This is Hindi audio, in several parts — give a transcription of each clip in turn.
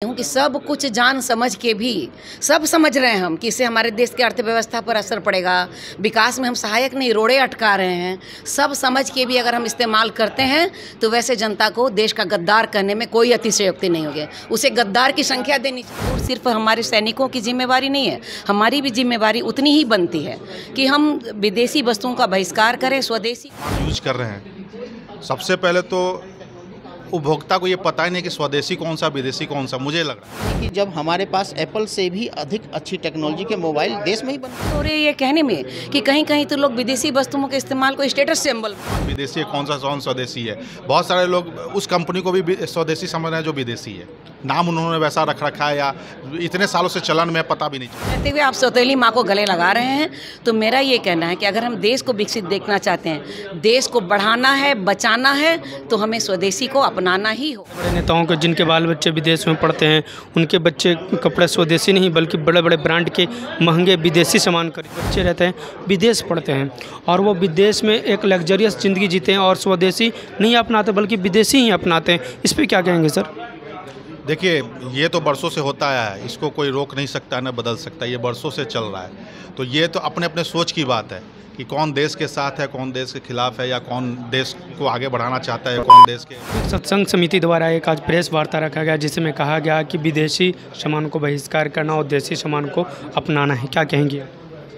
हूँ कि सब कुछ जान समझ के भी सब समझ रहे हैं हम कि इससे हमारे देश की अर्थव्यवस्था पर असर पड़ेगा, विकास में हम सहायक नहीं रोड़े अटका रहे हैं। सब समझ के भी अगर हम इस्तेमाल करते हैं तो वैसे जनता को देश का गद्दार कहने में कोई अतिशयोक्ति नहीं होगी। उसे गद्दार की संख्या देनी चाहिए। सिर्फ हमारे सैनिकों की जिम्मेवारी नहीं है, हमारी भी जिम्मेवारी उतनी ही बनती है कि हम विदेशी वस्तुओं का बहिष्कार करें, स्वदेशी यूज कर रहे हैं। सबसे पहले तो उपभोक्ता को ये पता ही नहीं कि स्वदेशी कौन सा विदेशी कौन सा। मुझे लग रहा है कि जब हमारे पास एप्पल से भी अधिक अच्छी टेक्नोलॉजी के मोबाइल देश में ही बन हो रही है ये कहने में कि कहीं कहीं तो लोग विदेशी वस्तुओं के इस्तेमाल को स्टेटस सिंबल विदेशी कौन सा स्वदेशी है। बहुत सारे लोग उस कंपनी को भी स्वदेशी समझ रहे हैं जो विदेशी है। नाम उन्होंने वैसा रख रखा है या इतने सालों से चलन में पता भी नहीं चला। कहते हुए आप सौतेली माँ को गले लगा रहे हैं। तो मेरा ये कहना है कि अगर हम देश को विकसित देखना चाहते हैं, देश को बढ़ाना है, बचाना है, तो हमें स्वदेशी को अपनाना ही हो। बड़े नेताओं के जिनके बाल बच्चे विदेश में पढ़ते हैं, उनके बच्चे कपड़े स्वदेशी नहीं बल्कि बड़े बड़े ब्रांड के महंगे विदेशी सामान खरीद बच्चे रहते हैं, विदेश पढ़ते हैं और वो विदेश में एक लग्जरियस ज़िंदगी जीते हैं और स्वदेशी नहीं अपनाते बल्कि विदेशी ही अपनाते हैं। इस पर क्या कहेंगे सर? देखिए, ये तो बरसों से होता आया है, इसको कोई रोक नहीं सकता न बदल सकता। ये बरसों से चल रहा है। तो ये तो अपने अपने सोच की बात है कि कौन देश के साथ है, कौन देश के खिलाफ है, या कौन देश को आगे बढ़ाना चाहता है, कौन देश के। सत्संग समिति द्वारा एक आज प्रेस वार्ता रखा गया जिसमें कहा गया कि विदेशी सामान को बहिष्कार करना और देशी सामान को अपनाना है। क्या कहेंगे?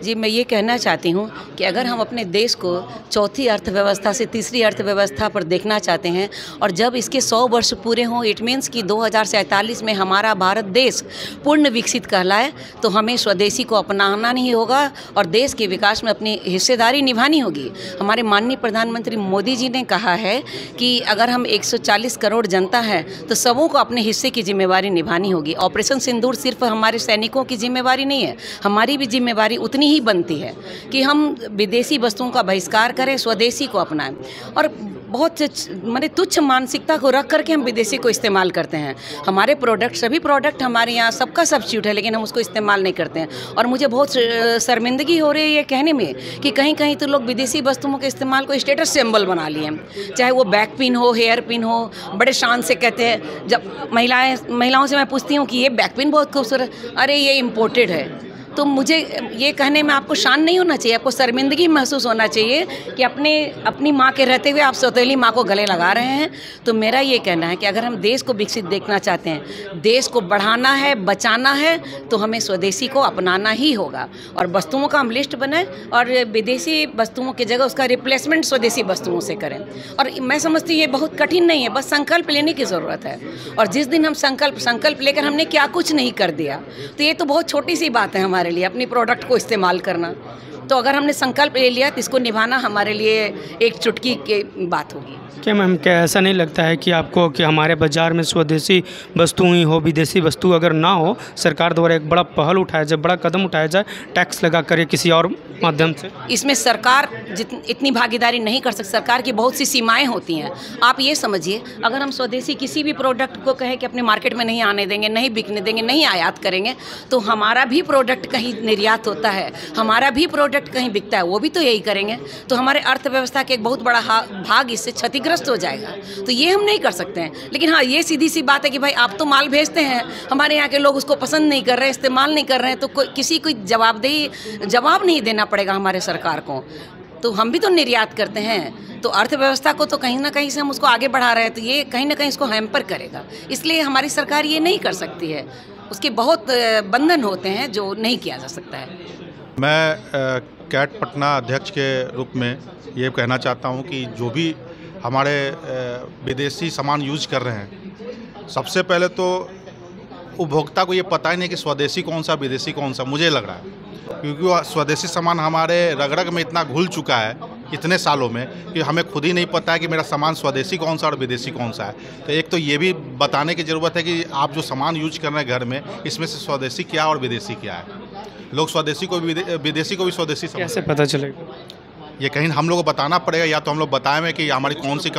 जी, मैं ये कहना चाहती हूँ कि अगर हम अपने देश को चौथी अर्थव्यवस्था से तीसरी अर्थव्यवस्था पर देखना चाहते हैं और जब इसके 100 वर्ष पूरे हों, इट मीन्स कि 2047 में हमारा भारत देश पूर्ण विकसित कहलाए, तो हमें स्वदेशी को अपनाना नहीं होगा और देश के विकास में अपनी हिस्सेदारी निभानी होगी। हमारे माननीय प्रधानमंत्री मोदी जी ने कहा है कि अगर हम 140 करोड़ जनता है तो सबों को अपने हिस्से की जिम्मेवारी निभानी होगी। ऑपरेशन सिंदूर सिर्फ हमारे सैनिकों की जिम्मेवारी नहीं है, हमारी भी जिम्मेवारी उतनी ही बनती है कि हम विदेशी वस्तुओं का बहिष्कार करें, स्वदेशी को अपनाएं। और बहुत माने तुच्छ मानसिकता को रख करके हम विदेशी को इस्तेमाल करते हैं। हमारे प्रोडक्ट, सभी प्रोडक्ट हमारे यहाँ सबका सब्स्टिट्यूट है, लेकिन हम उसको इस्तेमाल नहीं करते हैं। और मुझे बहुत शर्मिंदगी हो रही है ये कहने में कि कहीं कहीं तो लोग विदेशी वस्तुओं के इस्तेमाल को स्टेटस सिंबल बना लिए हैं। चाहे वो बैक पिन हो, हेयर पिन हो, बड़े शान से कहते हैं। जब महिलाओं से मैं पूछती हूँ कि ये बैक पिन बहुत खूबसूरत, अरे ये इम्पोर्टेड है। तो मुझे ये कहने में आपको शान नहीं होना चाहिए, आपको शर्मिंदगी महसूस होना चाहिए कि अपनी माँ के रहते हुए आप सौतेली माँ को गले लगा रहे हैं। तो मेरा ये कहना है कि अगर हम देश को विकसित देखना चाहते हैं, देश को बढ़ाना है, बचाना है, तो हमें स्वदेशी को अपनाना ही होगा। और वस्तुओं का हम लिस्ट बनाएं और विदेशी वस्तुओं की जगह उसका रिप्लेसमेंट स्वदेशी वस्तुओं से करें। और मैं समझती हूँ ये बहुत कठिन नहीं है, बस संकल्प लेने की ज़रूरत है। और जिस दिन हम संकल्प लेकर हमने क्या कुछ नहीं कर दिया, तो ये तो बहुत छोटी सी बात है हमारे लिए, अपनी प्रोडक्ट को इस्तेमाल करना। तो अगर हमने संकल्प ले लिया तो इसको निभाना हमारे लिए एक चुटकी की बात होगी। क्या मैम, क्या ऐसा नहीं लगता है कि आपको कि हमारे बाज़ार में स्वदेशी वस्तु ही हो, विदेशी वस्तु अगर ना हो, सरकार द्वारा एक बड़ा पहल उठाया जाए, बड़ा कदम उठाया जाए, टैक्स लगा कर किसी और माध्यम से? इसमें सरकार इतनी भागीदारी नहीं कर सकती। सरकार की बहुत सी सीमाएं होती हैं। आप ये समझिए, अगर हम स्वदेशी किसी भी प्रोडक्ट को कहें कि अपने मार्केट में नहीं आने देंगे, नहीं बिकने देंगे, नहीं आयात करेंगे, तो हमारा भी प्रोडक्ट कहीं निर्यात होता है, हमारा भी प्रोडक्ट कहीं बिकता है, वो भी तो यही करेंगे। तो हमारे अर्थव्यवस्था के एक बहुत बड़ा भाग इससे क्षतिग्रस्त हो जाएगा। तो ये हम नहीं कर सकते हैं। लेकिन हाँ, ये सीधी सी बात है कि भाई आप तो माल भेजते हैं, हमारे यहाँ के लोग उसको पसंद नहीं कर रहे हैं, इस्तेमाल नहीं कर रहे हैं, तो किसी को जवाब नहीं देना पड़ेगा हमारे सरकार को। तो हम भी तो निर्यात करते हैं, तो अर्थव्यवस्था को तो कहीं ना कहीं से हम उसको आगे बढ़ा रहे हैं, तो ये कहीं ना कहीं इसको हैम्पर करेगा। इसलिए हमारी सरकार ये नहीं कर सकती है, उसके बहुत बंधन होते हैं जो नहीं किया जा सकता है। मैं कैट पटना अध्यक्ष के रूप में ये कहना चाहता हूँ कि जो भी हमारे विदेशी सामान यूज कर रहे हैं, सबसे पहले तो उपभोक्ता को ये पता ही नहीं कि स्वदेशी कौन सा विदेशी कौन सा। मुझे लग रहा है क्योंकि स्वदेशी सामान हमारे रग में इतना घुल चुका है इतने सालों में कि हमें खुद ही नहीं पता है कि मेरा सामान स्वदेशी कौन सा और विदेशी कौन सा है। तो एक तो ये भी बताने की ज़रूरत है कि आप जो सामान यूज कर रहे हैं घर में, इसमें से स्वदेशी क्या और विदेशी क्या है। लोग स्वदेशी को भी विदेशी को भी स्वदेशी कैसे पता चलेगा? ये कहीं हम लोग को बताना पड़ेगा, या तो हम लोग बताएं कि हमारी कौन सी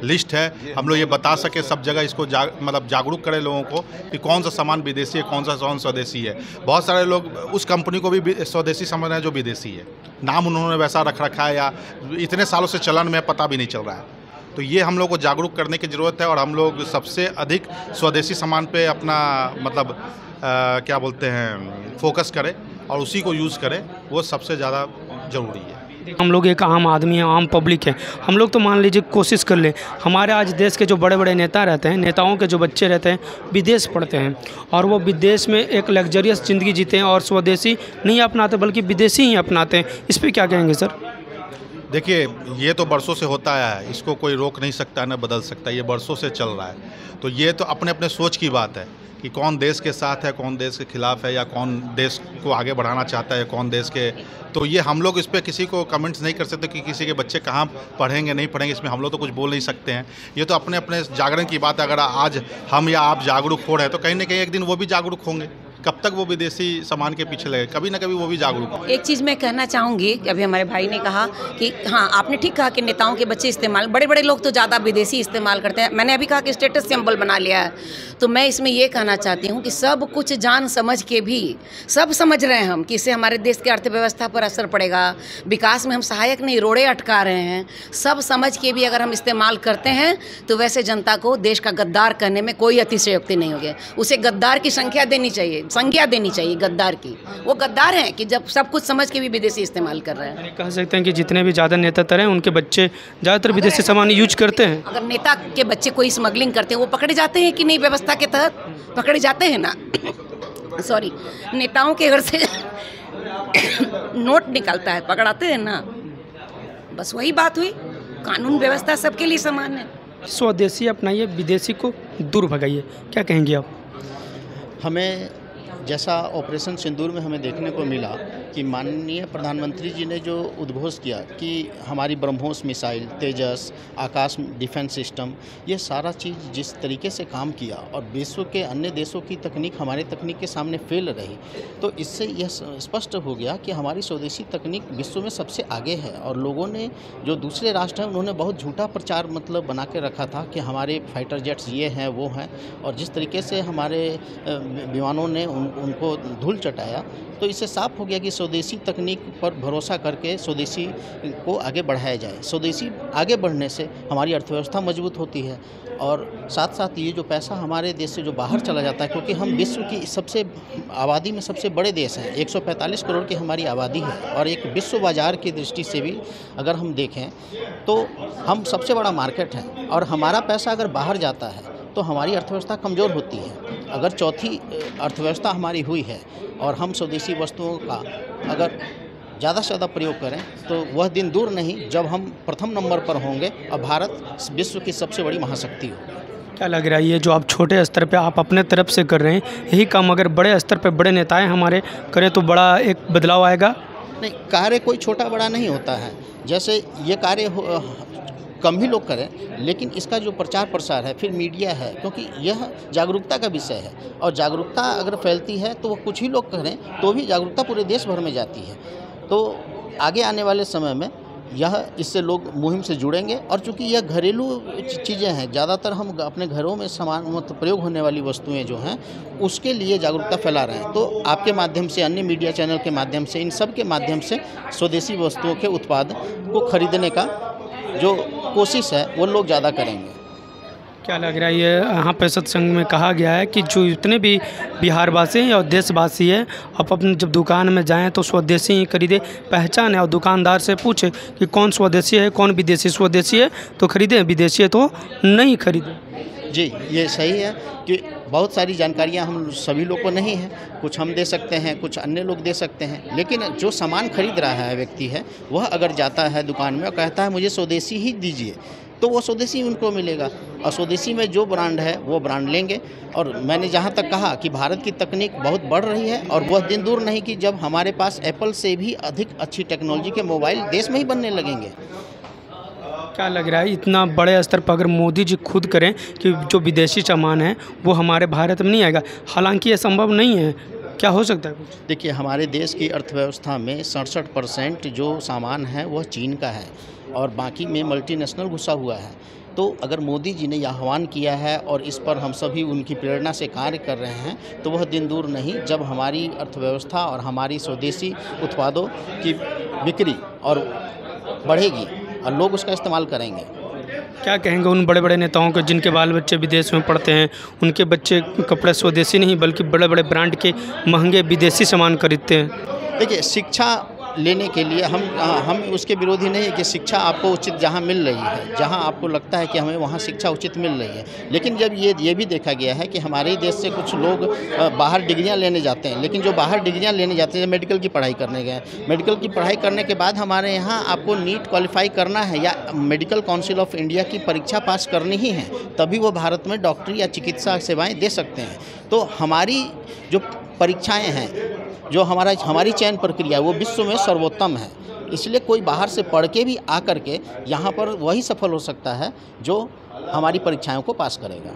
लिस्ट है, हम लोग ये बता सके, सब जगह इसको जागरूक करें लोगों को कि कौन सा सामान विदेशी है, कौन सा सामान स्वदेशी है। बहुत सारे लोग उस कंपनी को भी स्वदेशी समझ रहे हैं जो विदेशी है। नाम उन्होंने वैसा रख रखा है या इतने सालों से चलन में पता भी नहीं चल रहा है। तो ये हम लोग को जागरूक करने की ज़रूरत है और हम लोग सबसे अधिक स्वदेशी सामान पे अपना मतलब क्या बोलते हैं फोकस करें और उसी को यूज़ करें, वो सबसे ज़्यादा ज़रूरी है। हम लोग एक आम आदमी हैं, आम पब्लिक है, हम लोग तो मान लीजिए कोशिश कर लें, हमारे आज देश के जो बड़े बड़े नेता रहते हैं, नेताओं के जो बच्चे रहते हैं विदेश पढ़ते हैं और वो विदेश में एक लग्जरियस ज़िंदगी जीते हैं और स्वदेशी नहीं अपनाते बल्कि विदेशी ही अपनाते हैं। इस पर क्या कहेंगे सर? देखिए, ये तो बरसों से होता आया है, इसको कोई रोक नहीं सकता, न बदल सकता, ये बरसों से चल रहा है। तो ये तो अपने अपने सोच की बात है कि कौन देश के साथ है, कौन देश के खिलाफ है, या कौन देश को आगे बढ़ाना चाहता है, कौन देश के। तो ये हम लोग इस पर किसी को कमेंट्स नहीं कर सकते कि किसी के बच्चे कहाँ पढ़ेंगे नहीं पढ़ेंगे, इसमें हम लोग तो कुछ बोल नहीं सकते हैं। ये तो अपने अपने जागरण की बात है। अगर आज हम या आप जागरूक हो रहे हैं तो कहीं ना कहीं एक दिन वो भी जागरूक होंगे। कब तक वो विदेशी सामान के पीछे लगे, कभी ना कभी वो भी जागरूक होंगे। एक चीज़ मैं कहना चाहूँगी कि अभी हमारे भाई ने कहा कि हाँ, आपने ठीक कहा कि नेताओं के बच्चे इस्तेमाल, बड़े बड़े लोग तो ज़्यादा विदेशी इस्तेमाल करते हैं। मैंने अभी कहा कि स्टेटस सिंबल बना लिया है, तो मैं इसमें ये कहना चाहती हूँ कि सब कुछ जान समझ के भी, सब समझ रहे हैं हम कि इससे हमारे देश की अर्थव्यवस्था पर असर पड़ेगा, विकास में हम सहायक नहीं रोड़े अटका रहे हैं। सब समझ के भी अगर हम इस्तेमाल करते हैं तो वैसे जनता को देश का गद्दार कहने में कोई अतिशयोक्ति नहीं होगी। उसे गद्दार की संज्ञा देनी चाहिए गद्दार की। वो गद्दार हैं कि जब सब कुछ समझ के भी विदेशी इस्तेमाल कर रहे हैं। कह सकते हैं कि जितने भी ज़्यादा नेता हैं उनके बच्चे ज़्यादातर विदेशी सामान यूज करते हैं। अगर नेता के बच्चे कोई स्मगलिंग करते हैं वो पकड़े जाते हैं कि नहीं? व्यवस्था के तहत पकड़े जाते हैं ना। सॉरी, नेताओं के घर से नोट निकलता है, पकड़ाते हैं ना। बस वही बात हुई, कानून व्यवस्था सबके लिए समान है। स्वदेशी अपनाइए, विदेशी को दूर भगाइए, क्या कहेंगे आप? हमें जैसा ऑपरेशन सिंदूर में हमें देखने को मिला कि माननीय प्रधानमंत्री जी ने जो उद्घोष किया कि हमारी ब्रह्मोस मिसाइल, तेजस, आकाश डिफेंस सिस्टम, ये सारा चीज़ जिस तरीके से काम किया और विश्व के अन्य देशों की तकनीक हमारे तकनीक के सामने फेल रही, तो इससे यह स्पष्ट हो गया कि हमारी स्वदेशी तकनीक विश्व में सबसे आगे है। और लोगों ने, जो दूसरे राष्ट्र हैं, उन्होंने बहुत झूठा प्रचार मतलब बना के रखा था कि हमारे फाइटर जेट्स ये हैं वो हैं, और जिस तरीके से हमारे विमानों ने उनको धूल चटाया, तो इससे साफ हो गया कि स्वदेशी तकनीक पर भरोसा करके स्वदेशी को आगे बढ़ाया जाए। स्वदेशी आगे बढ़ने से हमारी अर्थव्यवस्था मजबूत होती है और साथ साथ ये जो पैसा हमारे देश से जो बाहर चला जाता है, क्योंकि हम विश्व की सबसे आबादी में सबसे बड़े देश हैं, 145 करोड़ की हमारी आबादी है, और एक विश्व बाज़ार की दृष्टि से भी अगर हम देखें तो हम सबसे बड़ा मार्केट है, और हमारा पैसा अगर बाहर जाता है तो हमारी अर्थव्यवस्था कमज़ोर होती है। अगर चौथी अर्थव्यवस्था हमारी हुई है और हम स्वदेशी वस्तुओं का अगर ज़्यादा से ज़्यादा प्रयोग करें तो वह दिन दूर नहीं जब हम प्रथम नंबर पर होंगे और भारत विश्व की सबसे बड़ी महाशक्ति होगी। क्या लग रहा है ये जो आप छोटे स्तर पे आप अपने तरफ से कर रहे हैं, यही काम अगर बड़े स्तर पे बड़े नेताएं हमारे करें तो बड़ा एक बदलाव आएगा? नहीं, कार्य कोई छोटा बड़ा नहीं होता है। जैसे ये कार्य कम ही लोग करें, लेकिन इसका जो प्रचार प्रसार है, फिर मीडिया है, क्योंकि यह जागरूकता का विषय है, और जागरूकता अगर फैलती है तो वो कुछ ही लोग करें तो भी जागरूकता पूरे देश भर में जाती है। तो आगे आने वाले समय में यह इससे लोग मुहिम से जुड़ेंगे, और चूँकि यह घरेलू चीज़ें हैं, ज़्यादातर हम अपने घरों में सामान मतलब प्रयोग होने वाली वस्तुएं जो हैं उसके लिए जागरूकता फैला रहे हैं। तो आपके माध्यम से, अन्य मीडिया चैनल के माध्यम से, इन सब के माध्यम से स्वदेशी वस्तुओं के उत्पाद को खरीदने का जो कोशिश है वो लोग ज़्यादा करेंगे। क्या लग रहा है ये यहाँ पे सत्संग में कहा गया है कि जो इतने भी बिहारवासी हैं और देशवासी हैं, आप अपने जब दुकान में जाएं तो स्वदेशी ही खरीदें, पहचानें और दुकानदार से पूछें कि कौन स्वदेशी है कौन विदेशी। स्वदेशी है तो खरीदें, विदेशी है तो नहीं खरीदें। जी, ये सही है कि बहुत सारी जानकारियाँ हम सभी लोग को नहीं है, कुछ हम दे सकते हैं, कुछ अन्य लोग दे सकते हैं, लेकिन जो सामान खरीद रहा है व्यक्ति है, वह अगर जाता है दुकान में और कहता है मुझे स्वदेशी ही दीजिए, तो वो स्वदेशी उनको मिलेगा, और स्वदेशी में जो ब्रांड है वो ब्रांड लेंगे। और मैंने जहाँ तक कहा कि भारत की तकनीक बहुत बढ़ रही है, और वह दिन दूर नहीं कि जब हमारे पास एप्पल से भी अधिक अच्छी टेक्नोलॉजी के मोबाइल देश में ही बनने लगेंगे। क्या लग रहा है इतना बड़े स्तर पर अगर मोदी जी खुद करें कि जो विदेशी सामान है वो हमारे भारत में नहीं आएगा, हालांकि ये संभव नहीं है, क्या हो सकता है कुछ? देखिए, हमारे देश की अर्थव्यवस्था में 67% जो सामान है वह चीन का है, और बाकी में मल्टीनेशनल घुसा हुआ है। तो अगर मोदी जी ने यह आह्वान किया है और इस पर हम सभी उनकी प्रेरणा से कार्य कर रहे हैं, तो वह दिन दूर नहीं जब हमारी अर्थव्यवस्था और हमारी स्वदेशी उत्पादों की बिक्री और बढ़ेगी और लोग उसका इस्तेमाल करेंगे। क्या कहेंगे उन बड़े बड़े नेताओं को जिनके बाल बच्चे विदेश में पढ़ते हैं, उनके बच्चे कपड़े स्वदेशी नहीं बल्कि बड़े बड़े ब्रांड के महंगे विदेशी सामान खरीदते हैं? देखिए, शिक्षा लेने के लिए हम उसके विरोधी नहीं है कि शिक्षा आपको उचित जहाँ मिल रही है, जहाँ आपको लगता है कि हमें वहाँ शिक्षा उचित मिल रही है। लेकिन जब ये भी देखा गया है कि हमारे ही देश से कुछ लोग बाहर डिग्रियाँ लेने जाते हैं, लेकिन जो बाहर डिग्रियाँ लेने जाते हैं, मेडिकल की पढ़ाई करने गए, मेडिकल की पढ़ाई करने के बाद हमारे यहाँ आपको नीट क्वालिफाई करना है या मेडिकल काउंसिल ऑफ इंडिया की परीक्षा पास करनी ही है, तभी वो भारत में डॉक्टरी या चिकित्सा सेवाएँ दे सकते हैं। तो हमारी जो परीक्षाएँ हैं, जो हमारी चयन प्रक्रिया है, वो विश्व में सर्वोत्तम है। इसलिए कोई बाहर से पढ़ के भी आकर के यहाँ पर वही सफल हो सकता है जो हमारी परीक्षाओं को पास करेगा।